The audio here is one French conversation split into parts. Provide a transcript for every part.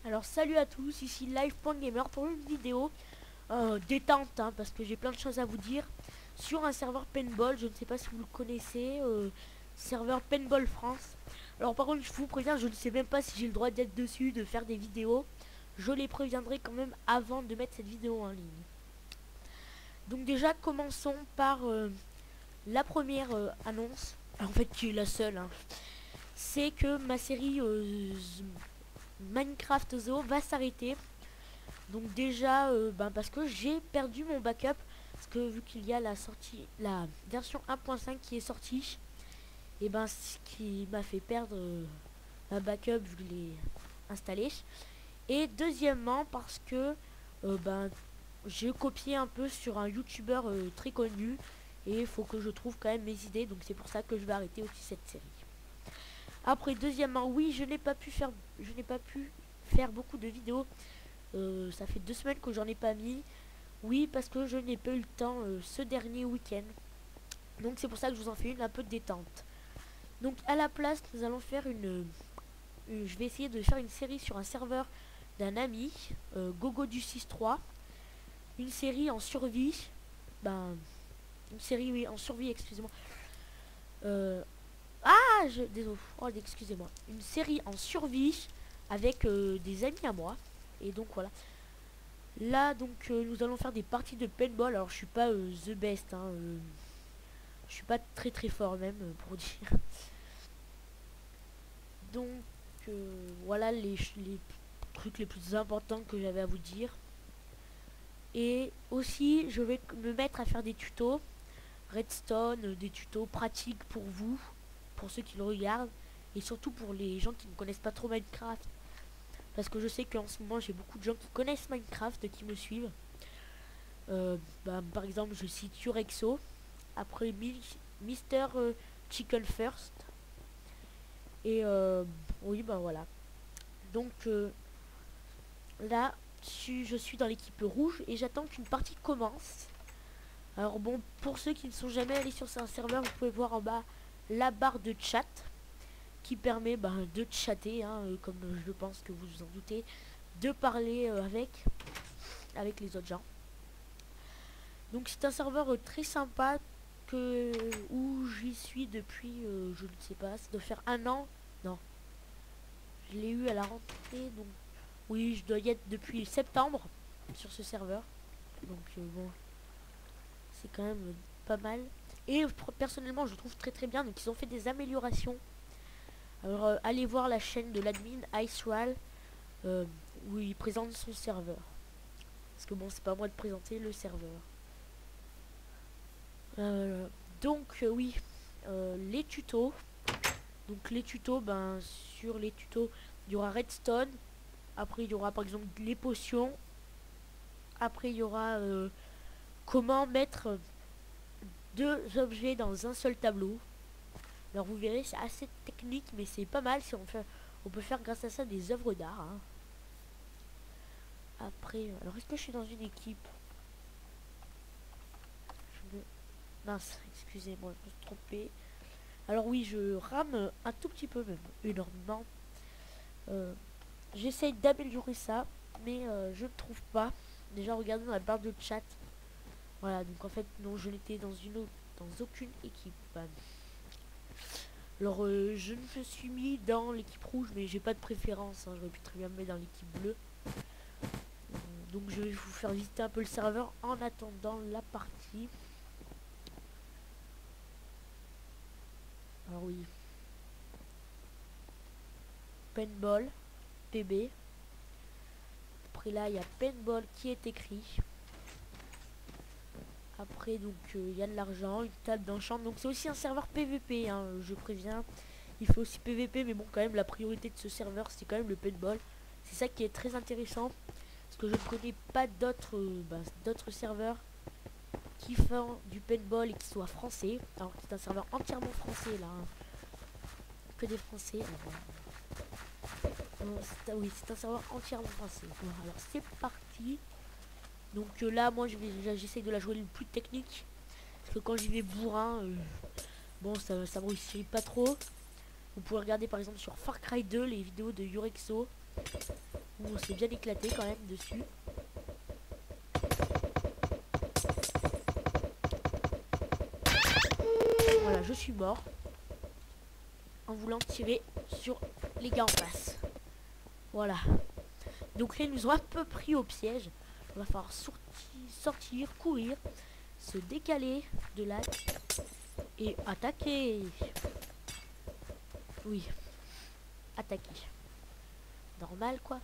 Alors salut à tous, ici Live.gamer pour une vidéo détente parce que j'ai plein de choses à vous dire sur un serveur paintball. Je ne sais pas si vous le connaissez, serveur Paintball France. Alors par contre je vous préviens, je ne sais même pas si j'ai le droit d'être dessus, de faire des vidéos. Je les préviendrai quand même avant de mettre cette vidéo en ligne. Donc déjà commençons par la première annonce, en fait qui est la seule, c'est que ma série Minecraft Zoo va s'arrêter. Donc déjà parce que j'ai perdu mon backup, parce que vu qu'il y a la version 1.5 qui est sortie, et ce qui m'a fait perdre ma backup vu que je l'ai installé. Et deuxièmement parce que j'ai copié un peu sur un youtubeur très connu, et il faut que je trouve quand même mes idées, donc c'est pour ça que je vais arrêter aussi cette série. Après deuxièmement, oui, je n'ai pas pu faire beaucoup de vidéos. Ça fait 2 semaines que j'en ai pas mis. Oui, parce que je n'ai pas eu le temps ce dernier week-end. Donc c'est pour ça que je vous en fais une un peu de détente. Donc à la place, nous allons faire je vais essayer de faire une série sur un serveur d'un ami, Gogo du 6-3. Une série en survie. Une série, oui, en survie, excusez-moi. Désolé, excusez-moi. Une série en survie avec des amis à moi. Et donc voilà. Là donc nous allons faire des parties de paintball. Alors je suis pas the best, je suis pas très très fort même pour dire. Donc voilà les trucs les plus importants que j'avais à vous dire. Et aussi je vais me mettre à faire des tutos Redstone, des tutos pratiques pour vous, pour ceux qui le regardent, et surtout pour les gens qui ne connaissent pas trop Minecraft. Parce que je sais qu'en ce moment j'ai beaucoup de gens qui connaissent Minecraft, qui me suivent. Par exemple je cite Urexo, après Mister Chicken First, et oui voilà. Donc là je suis dans l'équipe rouge et j'attends qu'une partie commence. Alors bon, pour ceux qui ne sont jamais allés sur un serveur, vous pouvez voir en bas la barre de chat qui permet de chatter, comme je pense que vous vous en doutez, de parler avec les autres gens. Donc c'est un serveur très sympa où j'y suis depuis, je ne sais pas, ça doit faire 1 an. Non, je l'ai eu à la rentrée, donc oui, je dois y être depuis septembre sur ce serveur. Donc bon, c'est quand même pas mal. Et personnellement, je trouve très très bien. Donc ils ont fait des améliorations. Alors allez voir la chaîne de l'admin Iceral où il présente son serveur. Parce que bon, c'est pas à moi de présenter le serveur. Donc oui, les tutos. Donc les tutos, sur les tutos, il y aura Redstone. Après il y aura par exemple les potions. Après il y aura comment mettre 2 objets dans un seul tableau. Alors vous verrez, c'est assez technique, mais c'est pas mal si on peut faire grâce à ça des œuvres d'art. Après, alors est-ce que je suis dans une équipe? Mince, excusez-moi, je me suis trompé. Alors oui, je rame un tout petit peu même, énormément. J'essaye d'améliorer ça, mais je ne trouve pas. Déjà, regardez dans la barre de chat. Voilà, donc en fait, non, je n'étais dans aucune équipe. Alors, je me suis mis dans l'équipe rouge, mais j'ai pas de préférence. J'aurais pu très bien me mettre dans l'équipe bleue. Donc, je vais vous faire visiter un peu le serveur en attendant la partie. Alors oui. Paintball, PB. Après là, il y a Paintball qui est écrit. Après, donc, il y a de l'argent, une table d'enchant. Donc, c'est aussi un serveur PVP, je préviens. Il fait aussi PVP, mais bon, quand même, la priorité de ce serveur, c'est quand même le paintball. C'est ça qui est très intéressant. Parce que je ne connais pas d'autres serveurs qui font du paintball et qui soient français. Alors, c'est un serveur entièrement français, là. Que des français. Oui, c'est un serveur entièrement français. Bon, alors, c'est parti. Donc là, moi, j'essaye de la jouer le plus technique. Parce que quand j'y vais bourrin, bon, ça me réussit pas trop. Vous pouvez regarder par exemple sur Far Cry 2 les vidéos de Urexo. Où on s'est bien éclaté quand même dessus. Voilà, je suis mort en voulant tirer sur les gars en face. Voilà. Donc là, ils nous ont un peu pris au piège. Il va falloir sortir, courir, se décaler de là et attaquer. Oui, attaquer. Normal quoi.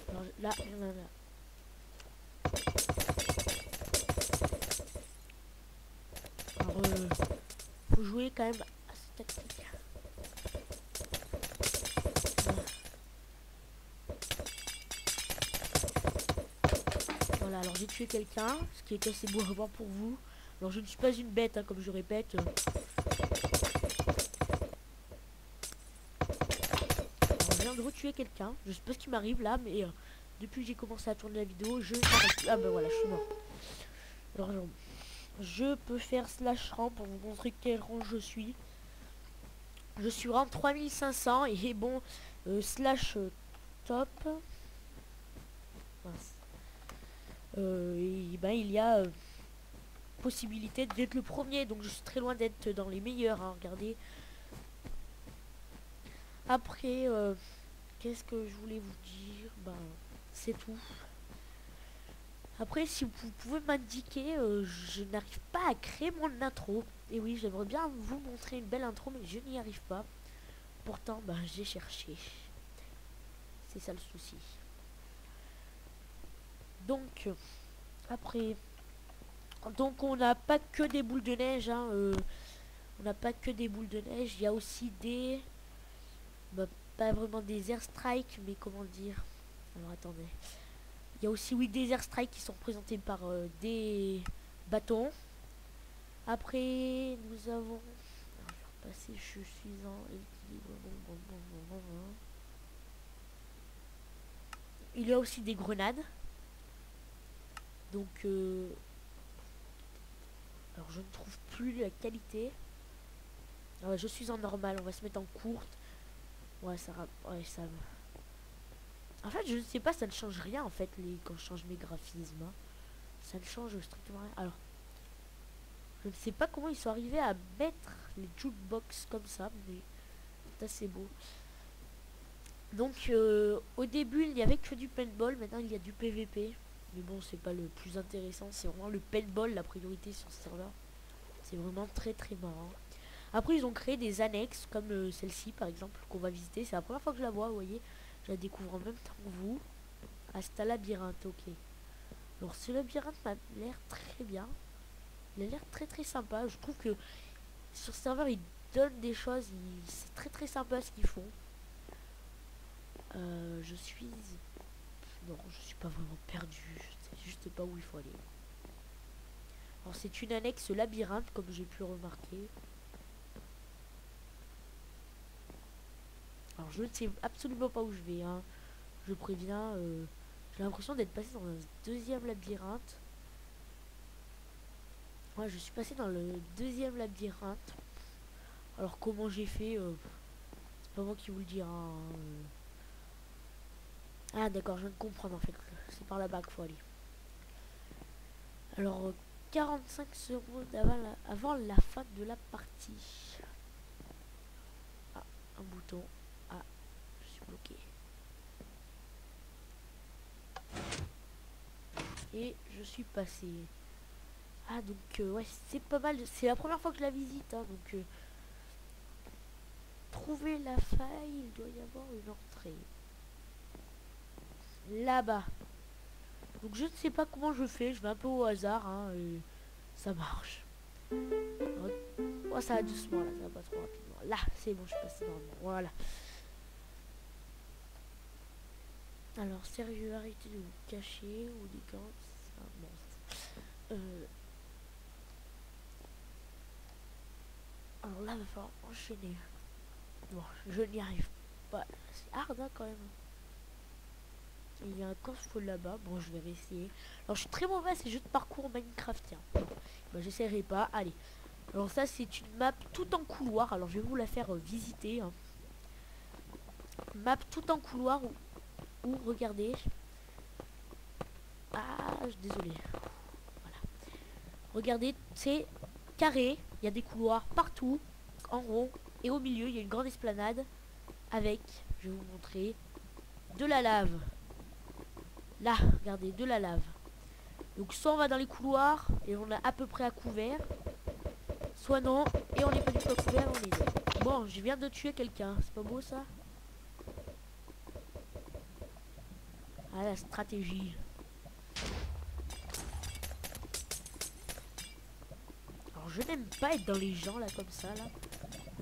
Alors, là, alors, faut jouer quand même assez tactique. Voilà, alors j'ai tué quelqu'un, ce qui est assez beau à voir pour vous. Alors je ne suis pas une bête, hein, comme je répète. Alors, je viens de retuer quelqu'un. Je sais pas ce qui m'arrive là, mais depuis que j'ai commencé à tourner la vidéo, je n'arrive plus. Ah bah voilà, je suis mort. Alors je peux faire slash rang pour vous montrer quel rang je suis. Je suis rang 3500 et bon, slash top. Et ben il y a possibilité d'être le premier, donc je suis très loin d'être dans les meilleurs, hein, regardez. Après, qu'est-ce que je voulais vous dire? Ben, c'est tout. Après, si vous pouvez m'indiquer, je n'arrive pas à créer mon intro. Et oui, j'aimerais bien vous montrer une belle intro, mais je n'y arrive pas. Pourtant, ben, j'ai cherché. C'est ça le souci. Donc, après... Donc on n'a pas que des boules de neige, hein, on n'a pas que des boules de neige, il y a aussi des... Bah, pas vraiment des airstrikes, mais comment dire... Alors attendez. Il y a aussi, oui, des airstrikes qui sont représentés par des bâtons. Après, nous avons... Alors, je vais repasser, je suis en équilibre. Il y a aussi des grenades. Donc... Alors je ne trouve plus la qualité. Alors, je suis en normal, on va se mettre en courte. Ouais, ça... Ouais, ça... En fait, je ne sais pas, ça ne change rien en fait quand je change mes graphismes. Hein. Ça ne change strictement rien. Alors, je ne sais pas comment ils sont arrivés à mettre les jukebox comme ça, mais c'est assez beau. Donc, au début, il n'y avait que du paintball, maintenant il y a du PVP. Mais bon, c'est pas le plus intéressant, c'est vraiment le paintball la priorité sur ce serveur. C'est vraiment très très marrant. Après, ils ont créé des annexes comme celle-ci par exemple qu'on va visiter. C'est la première fois que je la vois, vous voyez. Je la découvre en même temps que vous. Hasta labyrinthe, ok. Alors ce labyrinthe m'a l'air très bien. Il a l'air très très sympa. Je trouve que sur ce serveur ils donnent des choses. C'est très très sympa ce qu'ils font. Je suis... Non, je suis pas vraiment perdu. Je sais juste pas où il faut aller. Alors c'est une annexe labyrinthe comme j'ai pu remarquer. Alors je ne sais absolument pas où je vais. Hein. Je préviens. J'ai l'impression d'être passé dans un deuxième labyrinthe. Moi, je suis passé dans le deuxième labyrinthe. Alors, comment j'ai fait c'est pas moi qui vous le dis. Hein. Ah, d'accord, je viens de comprendre en fait. C'est par là-bas qu'il faut aller. Alors, 45 secondes avant la fin de la partie. Ah, un bouton. Ah, je suis bloqué. Et je suis passé. Ah, donc, ouais, c'est pas mal. C'est la première fois que je la visite. Hein, donc, trouver la faille, il doit y avoir une entrée. Là-bas. Donc je ne sais pas comment je fais, je vais un peu au hasard, hein, et ça marche. Oh, ça va doucement, là, ça va pas trop rapidement. Là, c'est bon, je suis passé normalement, voilà. Alors, sérieux, arrêtez de vous cacher, ou des gants, c'est un monstre. Alors là, il va falloir enchaîner. Bon, je n'y arrive pas. C'est hard, hein, quand même. Il y a un coffre là-bas. Bon, je vais réessayer. Alors, je suis très mauvais à ces jeux de parcours Minecraftien. Bah, j'essaierai pas. Allez. Alors, ça, c'est une map tout en couloir. Alors, je vais vous la faire visiter. Hein. map tout en couloir où regardez. Ah, désolé. Voilà. Regardez, c'est carré. Il y a des couloirs partout, en rond. Et au milieu, il y a une grande esplanade avec, je vais vous montrer, de la lave. Là, regardez, de la lave. Donc soit on va dans les couloirs et on est à peu près à couvert, soit non, et on n'est pas du tout à couvert, on est dead. Bon, je viens de tuer quelqu'un, c'est pas beau ça? Ah, la stratégie. Alors je n'aime pas être dans les gens là comme ça là.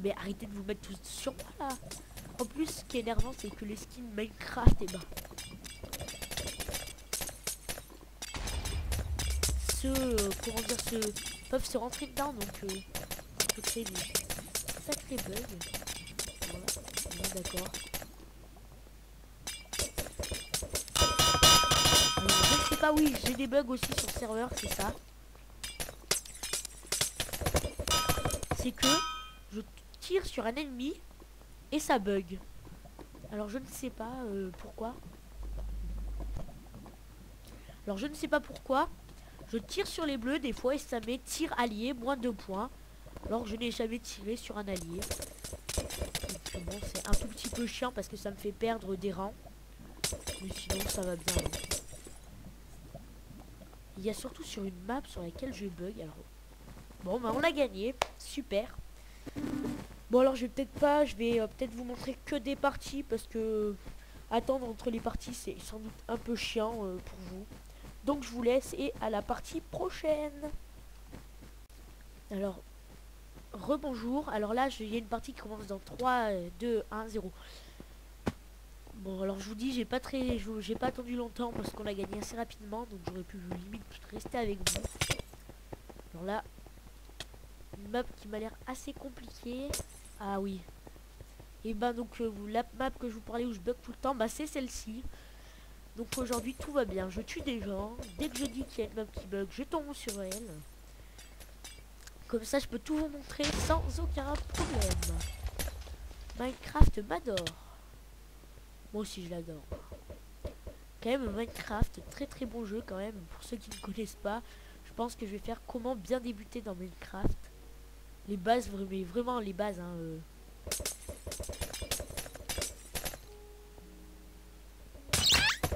Mais arrêtez de vous mettre tous sur moi là. En plus, ce qui est énervant, c'est que les skins Minecraft, et comment dire, peuvent se rentrer dedans, donc ça peut créer des sacrés bugs. Voilà, d'accord. Alors, je ne sais pas, oui, j'ai des bugs aussi sur le serveur, c'est ça. C'est que je tire sur un ennemi et ça bug. Alors je ne sais pas pourquoi. Alors je ne sais pas pourquoi. Je tire sur les bleus des fois et ça met tir allié, moins 2 points. Alors que je n'ai jamais tiré sur un allié. Donc, bon, c'est un tout petit peu chiant parce que ça me fait perdre des rangs. Mais sinon ça va bien. Il y a surtout sur une map sur laquelle je bug. Alors bon, bah on a gagné. Super. Bon alors je vais peut-être vous montrer que des parties parce que attendre entre les parties c'est sans doute un peu chiant pour vous. Donc je vous laisse et à la partie prochaine. Alors rebonjour. Alors là il y a une partie qui commence dans 3, 2, 1, 0. Bon alors je vous dis j'ai pas attendu longtemps parce qu'on a gagné assez rapidement, donc j'aurais pu limite rester avec vous. Alors là une map qui m'a l'air assez compliquée. Ah oui. Et ben donc la map que je vous parlais où je bug tout le temps, bah c'est celle-ci. Donc aujourd'hui tout va bien, je tue des gens. Dès que je dis qu'il y a une map qui bug, je tombe sur elle. Comme ça je peux tout vous montrer sans aucun problème. Minecraft m'adore. Moi aussi je l'adore. Quand même Minecraft, très très bon jeu quand même. Pour ceux qui ne connaissent pas, je pense que je vais faire comment bien débuter dans Minecraft. Les bases, vraiment les bases hein,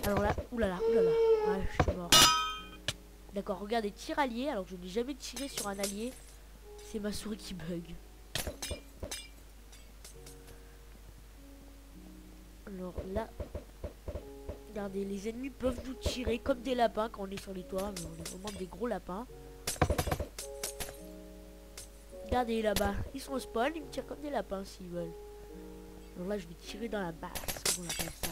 Alors là, oulala, oulala. Ouais, je suis mort. D'accord, regardez, tir allié. Alors que je n'ai jamais tiré sur un allié. C'est ma souris qui bug. Alors là, regardez, les ennemis peuvent nous tirer comme des lapins quand on est sur les toits. Mais on est vraiment des gros lapins. Regardez là-bas, ils sont au spawn, ils me tirent comme des lapins s'ils veulent. Alors là, je vais tirer dans la base, comment on appelle ça.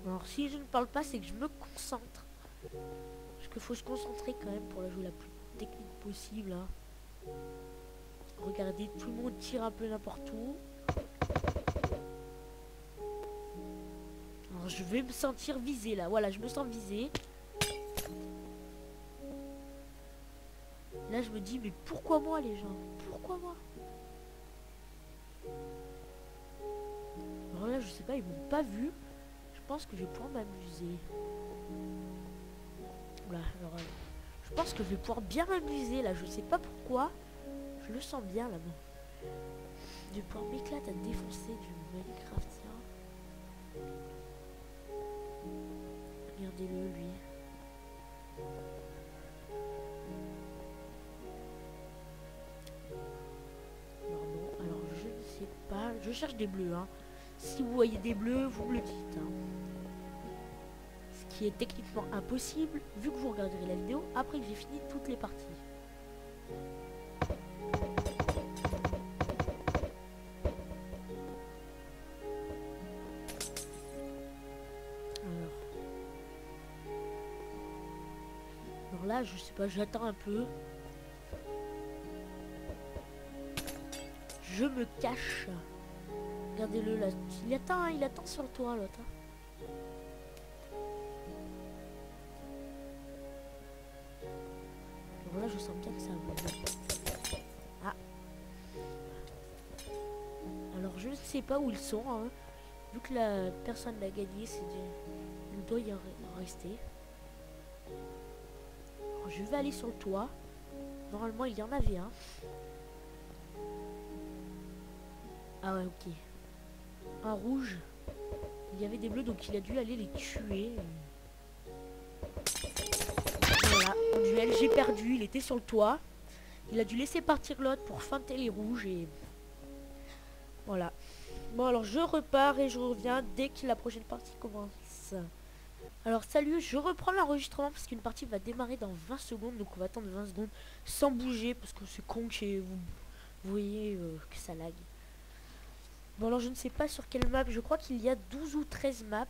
Alors si je ne parle pas, c'est que je me concentre. Parce qu'il faut se concentrer quand même pour la jouer la plus technique possible. Hein. Regardez, tout le monde tire un peu n'importe où. Alors je vais me sentir visé là. Voilà, je me sens visé. Là je me dis, mais pourquoi moi les gens? Pourquoi moi? Alors là je sais pas, ils m'ont pas vu. Je pense que je vais pouvoir m'amuser. Voilà, alors je pense que je vais pouvoir bien m'amuser là. Je sais pas pourquoi. Je le sens bien là-bas. Je vais pouvoir m'éclater à défoncer du Minecraftien. Regardez-le lui. Alors non, alors je ne sais pas. Je cherche des bleus hein. Si vous voyez des bleus, vous me le dites hein. Ce qui est techniquement impossible vu que vous regarderez la vidéo après que j'ai fini toutes les parties. Alors là, je sais pas, j'attends un peu. Je me cache. Regardez-le là. Il attend sur le toit l'autre. Alors là, je sens bien que ça va. sais pas où ils sont, hein. Vu que la personne l'a gagné, il doit y en rester. Alors, je vais aller sur le toit. Normalement, il y en avait un. Ah ouais, ok. Un rouge. Il y avait des bleus, donc il a dû aller les tuer. Voilà, en duel, j'ai perdu. Il était sur le toit. Il a dû laisser partir l'autre pour feinter les rouges et... Voilà. Bon, alors je repars et je reviens dès que la prochaine partie commence. Alors salut, je reprends l'enregistrement parce qu'une partie va démarrer dans 20 secondes. Donc on va attendre 20 secondes sans bouger parce que c'est con que vous voyez que ça lag. Bon, alors je ne sais pas sur quelle map. Je crois qu'il y a 12 ou 13 maps.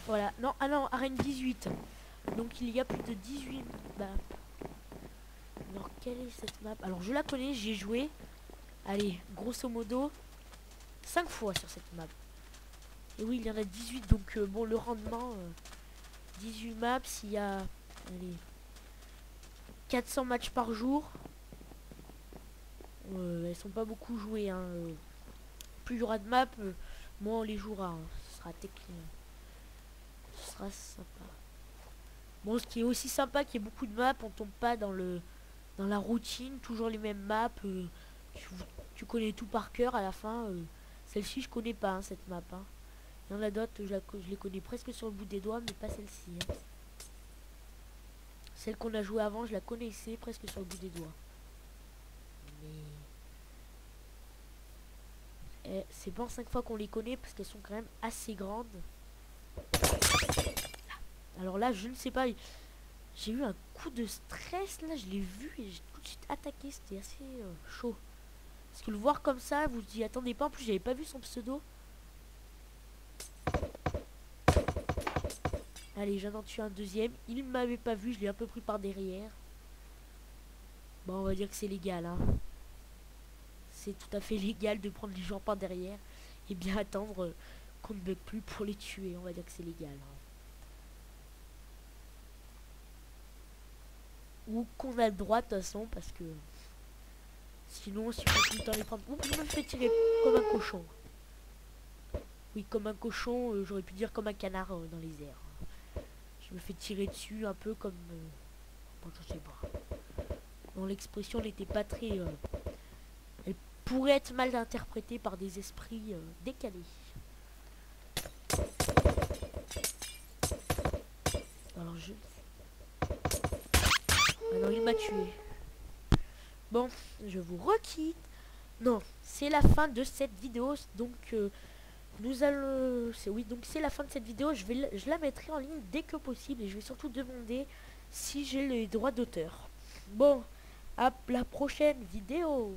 Voilà. Non, ah non, arène 18. Donc il y a plus de 18 maps. Alors quelle est cette map? Alors je la connais, j'y ai joué. Allez, grosso modo 5 fois sur cette map. Et oui, il y en a 18. Donc bon, le rendement 18 maps, il y a allez, 400 matchs par jour. Elles sont pas beaucoup jouées, hein. Plus il y aura de maps, moins on les jouera, hein. Ce sera technique. Ce sera sympa. Bon, ce qui est aussi sympa, qu'il y ait beaucoup de maps, on tombe pas dans la routine, toujours les mêmes maps. Tu connais tout par cœur à la fin. Celle-ci, je connais pas, hein, cette map. Hein. Il y en a d'autres, je les connais presque sur le bout des doigts, mais pas celle-ci. Hein. Celle qu'on a jouée avant, je la connaissais presque sur le bout des doigts. Mais c'est bon 5 fois qu'on les connaît parce qu'elles sont quand même assez grandes. Alors là, je ne sais pas. J'ai eu un coup de stress là, je l'ai vu et j'ai tout de suite attaqué. C'était assez chaud. Parce que le voir comme ça, vous y attendez pas. En plus, j'avais pas vu son pseudo. Allez, j'en ai tué un deuxième. Il ne m'avait pas vu, je l'ai un peu pris par derrière. Bon, on va dire que c'est légal, hein. C'est tout à fait légal de prendre les gens par derrière et bien attendre qu'on ne bug plus pour les tuer. On va dire que c'est légal. Hein. Ou qu'on a le droit de toute façon, parce que sinon, si on peut tout le temps les prendre... Oups, je me fais tirer comme un cochon. Oui, comme un cochon, j'aurais pu dire comme un canard dans les airs. Je me fais tirer dessus un peu comme... bon, je sais pas. Bon, l'expression n'était pas très... elle pourrait être mal interprétée par des esprits décalés. Alors je... Ah non, il m'a tué. Bon, je vous requitte. Non, c'est la fin de cette vidéo. Donc, nous allons... Oui, donc c'est la fin de cette vidéo. Je la mettrai en ligne dès que possible. Et je vais surtout demander si j'ai les droits d'auteur. Bon, à la prochaine vidéo.